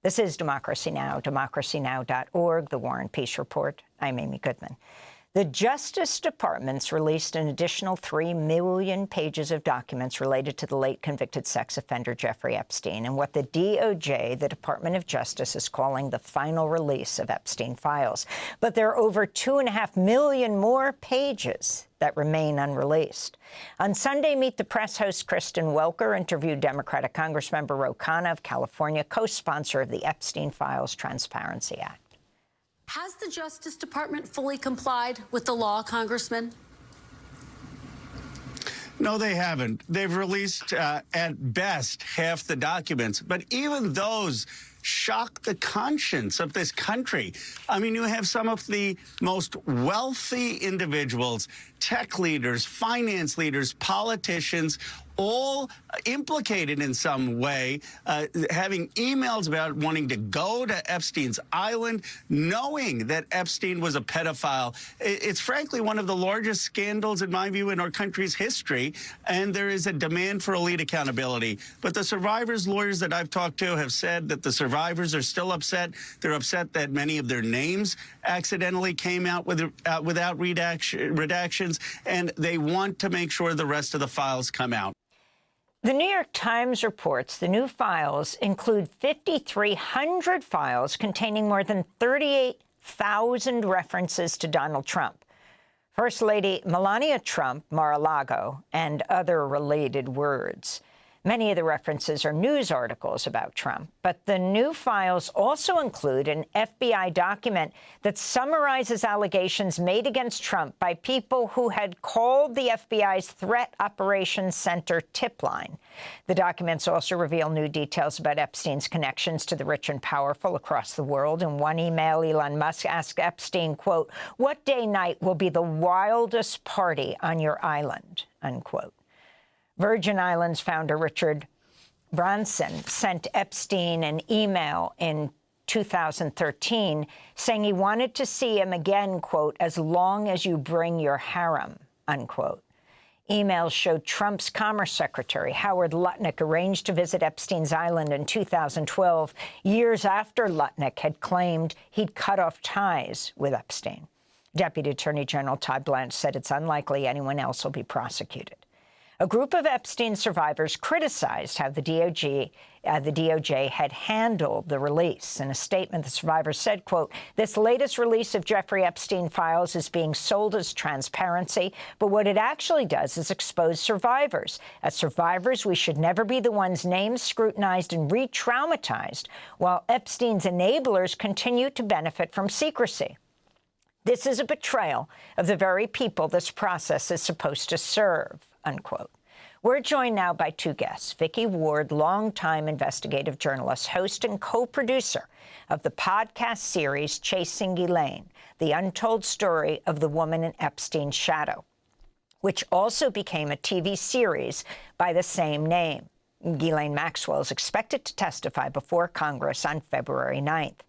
This is Democracy Now!, democracynow.org, The War and Peace Report. I'm Amy Goodman. The Justice Department's released an additional 3 million pages of documents related to the late convicted sex offender Jeffrey Epstein and what the DOJ, the Department of Justice, is calling the final release of Epstein files. But there are over 2.5 million more pages that remain unreleased. On Sunday, Meet the Press host Kristen Welker interviewed Democratic Congressmember Ro Khanna of California, co-sponsor of the Epstein Files Transparency Act. Has the Justice Department fully complied with the law, Congressman? No, they haven't. They've released, at best, half the documents. But even those shock the conscience of this country. I mean, you have some of the most wealthy individuals, tech leaders, finance leaders, politicians, all implicated in some way, having emails about wanting to go to Epstein's island, knowing that Epstein was a pedophile. It's frankly one of the largest scandals, in my view, in our country's history, and there is a demand for elite accountability. But the survivors' lawyers that I've talked to have said that the survivors are still upset. They're upset that many of their names accidentally came out without redactions, and they want to make sure the rest of the files come out. The New York Times reports the new files include 5,300 files containing more than 38,000 references to Donald Trump, First Lady Melania Trump, Mar-a-Lago, and other related words. Many of the references are news articles about Trump, but the new files also include an FBI document that summarizes allegations made against Trump by people who had called the FBI's Threat Operations Center tip line. The documents also reveal new details about Epstein's connections to the rich and powerful across the world. In one email, Elon Musk asked Epstein, quote, "What day night will be the wildest party on your island?" unquote. Virgin Islands founder Richard Branson sent Epstein an email in 2013 saying he wanted to see him again, quote, "as long as you bring your harem," unquote. Emails showed Trump's Commerce Secretary Howard Lutnick arranged to visit Epstein's island in 2012, years after Lutnick had claimed he'd cut off ties with Epstein. Deputy Attorney General Todd Blanche said it's unlikely anyone else will be prosecuted. A group of Epstein survivors criticized how the DOJ had handled the release. In a statement, the survivors said, quote, "This latest release of Jeffrey Epstein files is being sold as transparency, but what it actually does is expose survivors. As survivors, we should never be the ones names scrutinized and re-traumatized, while Epstein's enablers continue to benefit from secrecy. This is a betrayal of the very people this process is supposed to serve," unquote. We're joined now by two guests. Vicky Ward, longtime investigative journalist, host and co-producer of the podcast series Chasing Ghislaine, the untold story of the woman in Epstein's shadow, which also became a TV series by the same name. Ghislaine Maxwell is expected to testify before Congress on February 9th.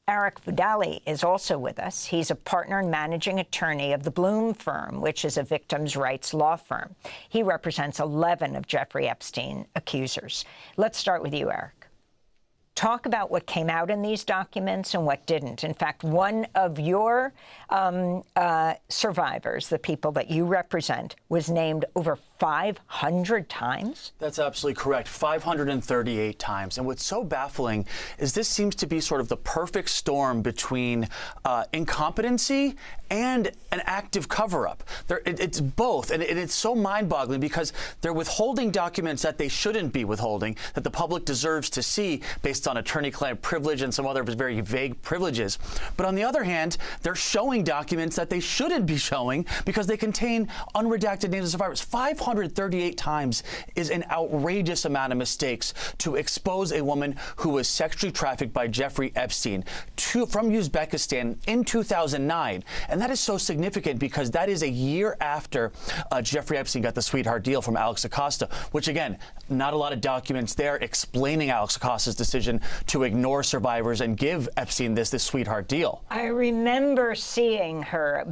Eric Fudali is also with us. He's a partner and managing attorney of the Bloom firm, which is a victims' rights law firm. He represents 11 of Jeffrey Epstein accusers. Let's start with you, Eric. Talk about what came out in these documents and what didn't. In fact, one of your survivors, the people that you represent, was named over 500 times? That's absolutely correct, 538 times. And what's so baffling is this seems to be sort of the perfect storm between incompetency and an active cover-up. It's both, and it's so mind-boggling because they're withholding documents that they shouldn't be withholding, that the public deserves to see based on attorney-client privilege and some other very vague privileges. But on the other hand, they're showing documents that they shouldn't be showing because they contain unredacted names of survivors. 538 times is an outrageous amount of mistakes to expose a woman who was sexually trafficked by Jeffrey Epstein from Uzbekistan in 2009. And that is so significant because that is a year after Jeffrey Epstein got the sweetheart deal from Alex Acosta, which, again, not a lot of documents there explaining Alex Acosta's decision to ignore survivors and give Epstein this sweetheart deal. I remember seeing her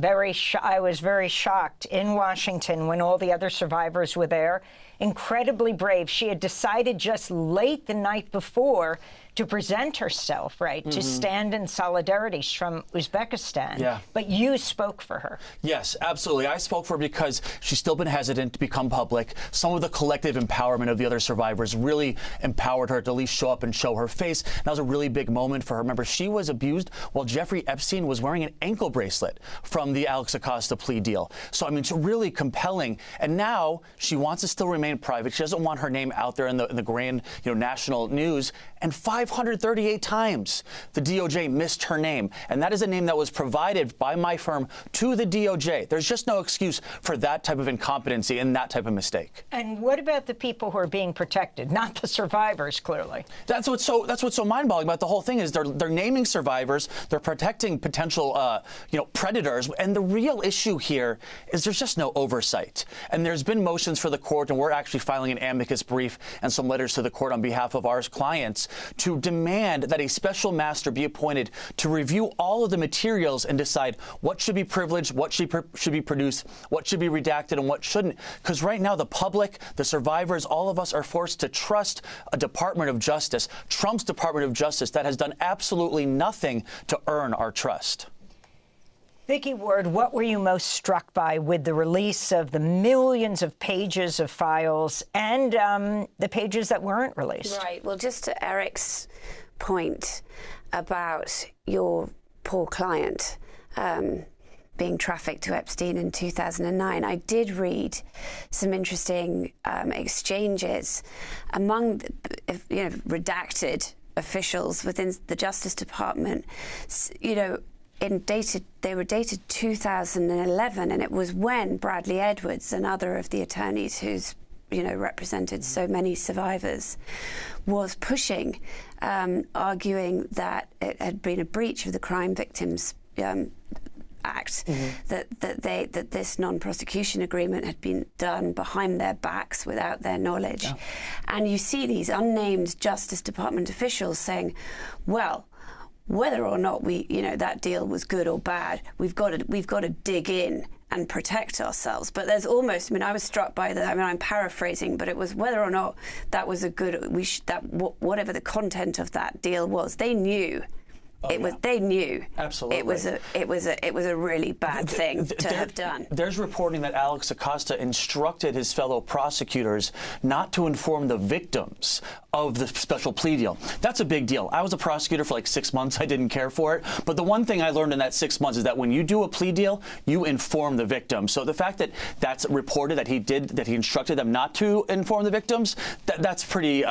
I was very shocked in Washington when all the other survivors were there. Incredibly brave. She had decided just late the night before to present herself, right, to stand in solidarity. She's from Uzbekistan. Yeah. But you spoke for her. Yes, absolutely. I spoke for her because she's still been hesitant to become public. Some of the collective empowerment of the other survivors really empowered her to at least show up and show her face. And that was a really big moment for her. Remember, she was abused while Jeffrey Epstein was wearing an ankle bracelet from the Alex Acosta plea deal. So, I mean, it's really compelling. And now she wants to still remain private. She doesn't want her name out there in the grand, national news. And 538 times the DOJ missed her name. And that is a name that was provided by my firm to the DOJ. There's just no excuse for that type of incompetency and that type of mistake. And what about the people who are being protected, not the survivors, clearly? That's what's so mind-boggling about the whole thing is they're naming survivors, they're protecting potential predators, and the real issue here is there's just no oversight. And there's been motions for the court, and we're actually filing an amicus brief and some letters to the court on behalf of our clients to demand that a special master be appointed to review all of the materials and decide what should be privileged, what should be produced, what should be redacted, and what shouldn't. Because right now the public, the survivors, all of us are forced to trust a Department of Justice, Trump's Department of Justice, that has done absolutely nothing to earn our trust. Vicki Ward, what were you most struck by with the release of the millions of pages of files and the pages that weren't released? Right. Well, just to Eric's point about your poor client being trafficked to Epstein in 2009, I did read some interesting exchanges among redacted officials within the Justice Department. They were dated 2011, and it was when Bradley Edwards, another of the attorneys who's represented so many survivors, was pushing, arguing that it had been a breach of the Crime Victims Act, that this non-prosecution agreement had been done behind their backs without their knowledge. Yeah. And you see these unnamed Justice Department officials saying, well, whether or not that deal was good or bad, we've got to dig in and protect ourselves. But there's almost, I was struck by that. I'm paraphrasing, but it was whether or not that was a good. Whatever the content of that deal was, they knew. They knew. Absolutely. It was a really bad thing to have done. There's reporting that Alex Acosta instructed his fellow prosecutors not to inform the victims of the special plea deal. That's a big deal. I was a prosecutor for like 6 months. I didn't care for it. But the one thing I learned in that 6 months is that when you do a plea deal, you inform the victim. So the fact that that's reported that he instructed them not to inform the victims, that's pretty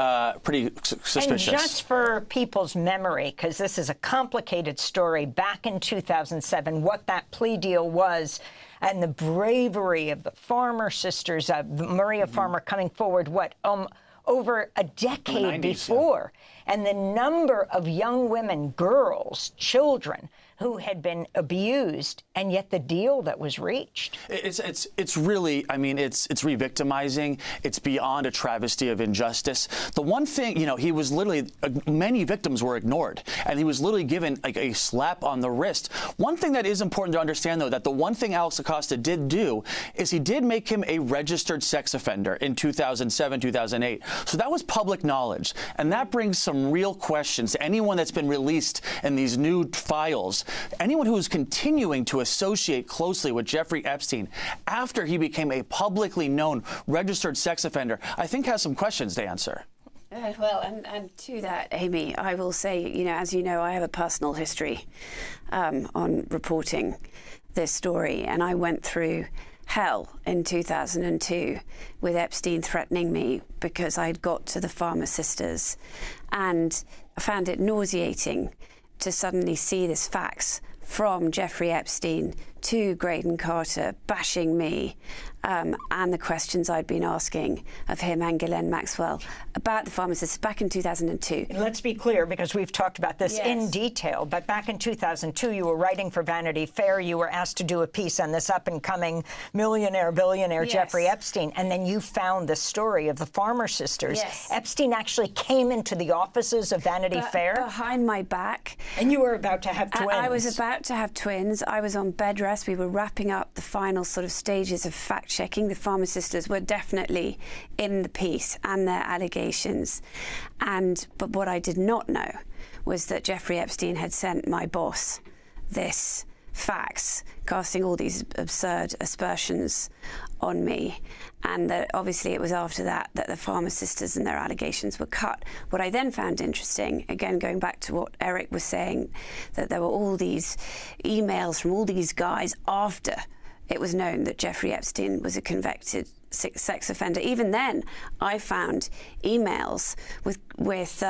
suspicious. And just for people's memory, because this is a complicated story, back in 2007, what that plea deal was and the bravery of the Farmer sisters, Maria Farmer coming forward, over a decade before, and the number of young women, girls, children who had been abused, and yet the deal that was reached. It's really, it's re-victimizing. It's beyond a travesty of injustice. The one thing, he was literally, many victims were ignored, and he was literally given like a slap on the wrist. One thing that is important to understand, though, that the one thing Alex Acosta did do is he did make him a registered sex offender in 2007, 2008. So that was public knowledge, and that brings some real questions to anyone that's been released in these new files. Anyone who is continuing to associate closely with Jeffrey Epstein after he became a publicly known registered sex offender, I think has some questions to answer. Well, and to that, Amy, I will say, as you know, I have a personal history on reporting this story, and I went through hell in 2002 with Epstein threatening me because I'd got to the Farmer sisters, and I found it nauseating to suddenly see this fax from Jeffrey Epstein to Graydon Carter bashing me and the questions I'd been asking of him and Ghislaine Maxwell about the pharmacists back in 2002. And let's be clear, because we've talked about this in detail, but back in 2002, you were writing for Vanity Fair. You were asked to do a piece on this up-and-coming billionaire Jeffrey Epstein, and then you found the story of the Farmer sisters. Yes. Epstein actually came into the offices of Vanity Fair. Behind my back. And you were about to have twins. I was about to have twins. I was on bed rest press. We were wrapping up the final sort of stages of fact-checking. The pharmacists were definitely in the piece and their allegations. But what I did not know was that Jeffrey Epstein had sent my boss this fax, casting all these absurd aspersions on me, and that obviously it was after that the pharmacists and their allegations were cut. What I then found interesting, again going back to what Eric was saying, that there were all these emails from all these guys after it was known that Jeffrey Epstein was a convicted sex offender. Even then, I found emails with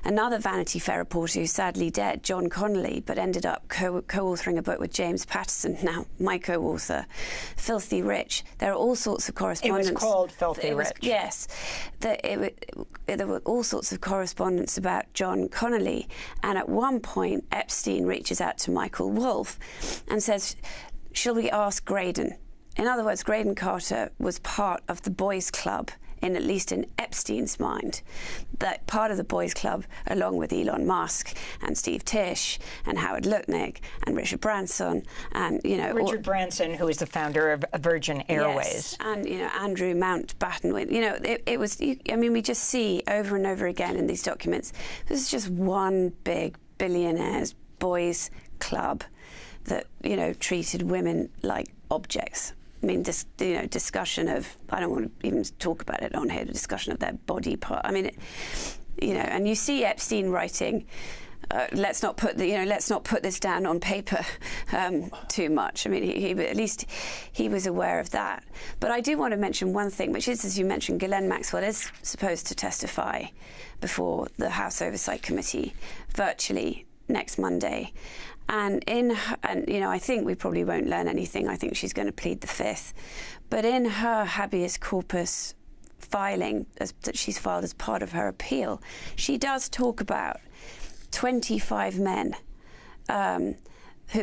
another Vanity Fair reporter who's sadly dead, John Connolly, but ended up co-authoring a book with James Patterson, now my co-author, Filthy Rich. There are all sorts of correspondence. It was called Filthy Rich. Yes. There were all sorts of correspondence about John Connolly, and at one point, Epstein reaches out to Michael Wolff and says, "Shall we ask Graydon?" In other words, Graydon Carter was part of the boys' club, at least in Epstein's mind. That part of the boys' club, along with Elon Musk and Steve Tisch and Howard Lutnick and Richard Branson and, Richard Branson, who is the founder of Virgin Airways. Yes, and, Andrew Mountbatten. It was, we just see over and over again in these documents, this is just one big billionaires' boys' club that, treated women like objects. I mean, discussion of, I don't want to even talk about it on here, the discussion of their body part. I mean, and you see Epstein writing, let's not put this down on paper too much. I mean, at least he was aware of that. But I do want to mention one thing, which is, as you mentioned, Ghislaine Maxwell is supposed to testify before the House Oversight Committee virtually next Monday. And I think we probably won't learn anything. I think she's going to plead the Fifth. But in her habeas corpus filing that she's filed as part of her appeal, she does talk about 25 men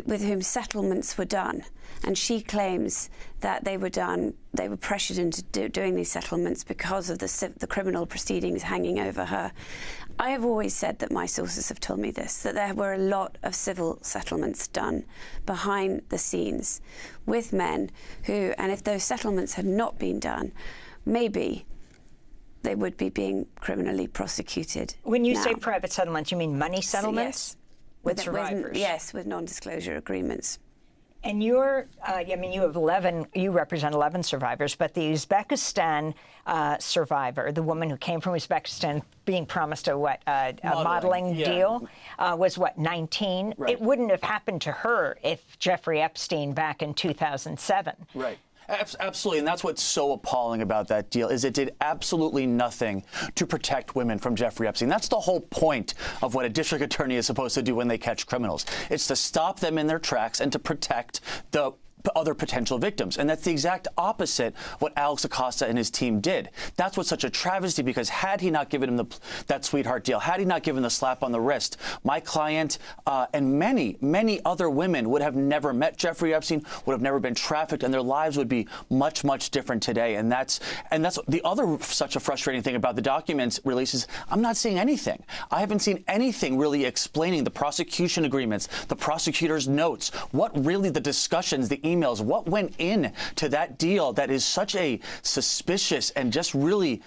with whom settlements were done. And she claims that they were pressured into doing these settlements because of the criminal proceedings hanging over her. I have always said that my sources have told me this, that there were a lot of civil settlements done behind the scenes with men who, and if those settlements had not been done, maybe they would be being criminally prosecuted. When you now. say private settlements, you mean money settlements? Yes. With survivors? Yes, with non-disclosure agreements. And you have 11, you represent 11 survivors, but the Uzbekistan survivor, the woman who came from Uzbekistan being promised a modeling deal, was 19? Right. It wouldn't have happened to her if Jeffrey Epstein back in 2007. Right. Absolutely, and that's what's so appalling about that deal is it did absolutely nothing to protect women from Jeffrey Epstein. That's the whole point of what a district attorney is supposed to do when they catch criminals. It's to stop them in their tracks and to protect the other potential victims. And that's the exact opposite what Alex Acosta and his team did. That's what's such a travesty, because had he not given him that sweetheart deal, had he not given the slap on the wrist, my client and many, many other women would have never met Jeffrey Epstein, would have never been trafficked, and their lives would be much, much different today. And that's the other such a frustrating thing about the documents releases. I'm not seeing anything. I haven't seen anything really explaining the prosecution agreements, the prosecutor's notes, what really the discussions, the emails, what went in to that deal that is such a suspicious and just really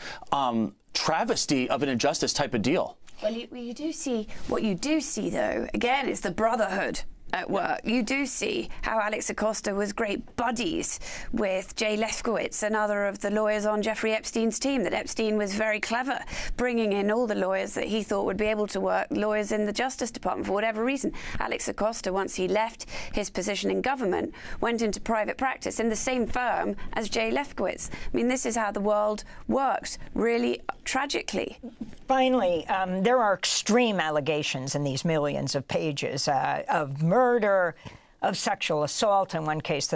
travesty of an injustice type of deal. Well, you do see, what you do see, though, again, is the brotherhood at work. You do see how Alex Acosta was great buddies with Jay Lefkowitz, another of the lawyers on Jeffrey Epstein's team, that Epstein was very clever, bringing in all the lawyers that he thought would be able to work, lawyers in the Justice Department for whatever reason. Alex Acosta, once he left his position in government, went into private practice in the same firm as Jay Lefkowitz. I mean, this is how the world works, really tragically. Finally, there are extreme allegations in these millions of pages of murder, of sexual assault. In one case,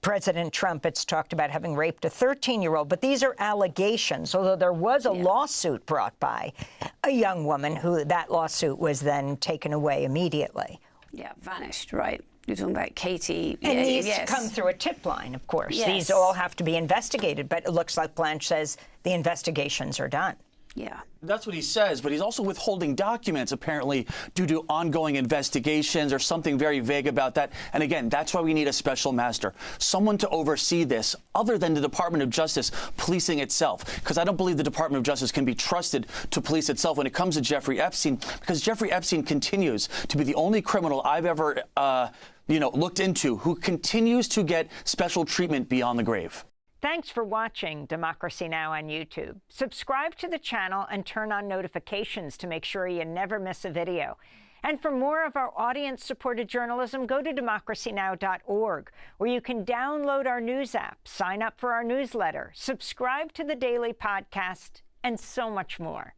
President Trump, it's talked about having raped a 13-year-old. But these are allegations, although there was a lawsuit brought by a young woman who that lawsuit was then taken away immediately. Yeah, vanished, right. You're talking about Katie. And these come through a tip line, of course. Yes. These all have to be investigated, but it looks like Blanche says the investigations are done. Yeah. That's what he says, but he's also withholding documents, apparently, due to ongoing investigations or something very vague about that. And again, that's why we need a special master, someone to oversee this other than the Department of Justice policing itself. Because I don't believe the Department of Justice can be trusted to police itself when it comes to Jeffrey Epstein, because Jeffrey Epstein continues to be the only criminal I've ever, looked into who continues to get special treatment beyond the grave. Thanks for watching Democracy Now! On YouTube. Subscribe to the channel and turn on notifications to make sure you never miss a video. And for more of our audience-supported journalism, go to democracynow.org, where you can download our news app, sign up for our newsletter, subscribe to the daily podcast, and so much more.